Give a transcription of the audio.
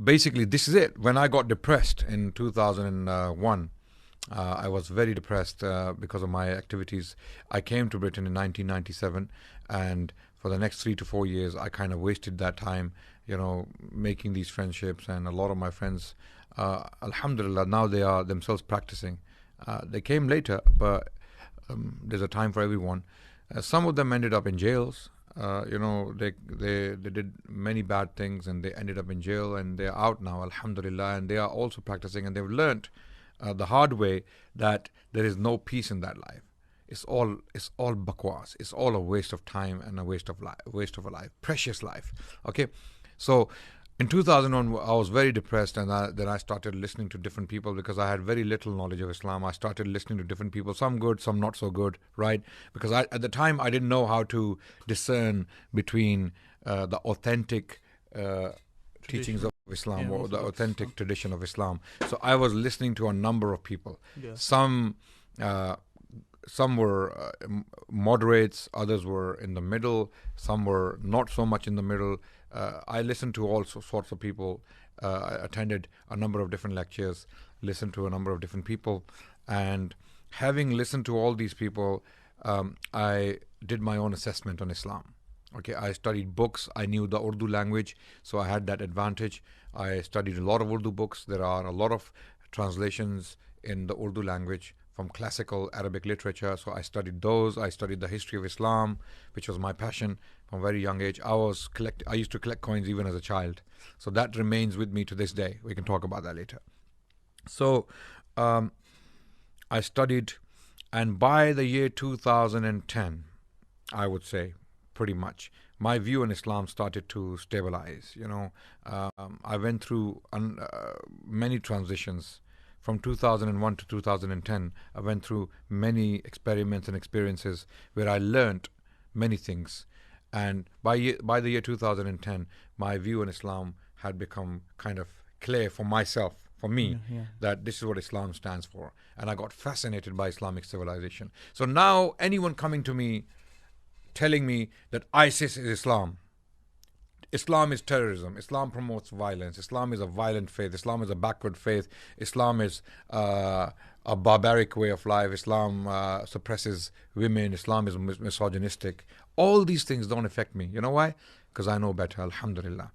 basically, this is it. When I got depressed in 2001, I was very depressed because of my activities. I came to Britain in 1997, and for the next 3 to 4 years, I kind of wasted that time, making these friendships. And a lot of my friends, alhamdulillah, now they are themselves practicing. They came later, but there's a time for everyone. Some of them ended up in jails. They did many bad things and they ended up in jail, and they're out now, alhamdulillah, and they are also practicing, and they've learnt the hard way that there is no peace in that life. It's all bakwas. It's all a waste of time and a waste of a life, precious life. Okay, so in 2001, I was very depressed, and then I started listening to different people because I had very little knowledge of Islam. I started listening to different people, some good, some not so good, right? Because at the time, I didn't know how to discern between the authentic teachings of Islam, or the authentic tradition of Islam. So I was listening to a number of people. Yeah. Some were moderates, others were in the middle, some were not so much in the middle. I listened to all sorts of people. I attended a number of different lectures, listened to a number of different people, and having listened to all these people, I did my own assessment on Islam. Okay, I studied books. I knew the Urdu language, so I had that advantage. I studied a lot of Urdu books. There are a lot of translations in the Urdu language from classical Arabic literature, so I studied those. I studied the history of Islam, which was my passion from a very young age. I used to collect coins even as a child, so that remains with me to this day. We can talk about that later. So I studied, and by the year 2010, I would say, pretty much, my view on Islam started to stabilize. I went through many transitions. From 2001 to 2010, I went through many experiments and experiences where I learned many things. And by the year 2010, my view on Islam had become kind of clear for myself, for me, that this is what Islam stands for. And I got fascinated by Islamic civilization. So now anyone coming to me telling me that ISIS is Islam is terrorism, Islam promotes violence, Islam is a violent faith, Islam is a backward faith, Islam is a barbaric way of life, Islam suppresses women, Islam is misogynistic. All these things don't affect me. You know why? Because I know better, alhamdulillah.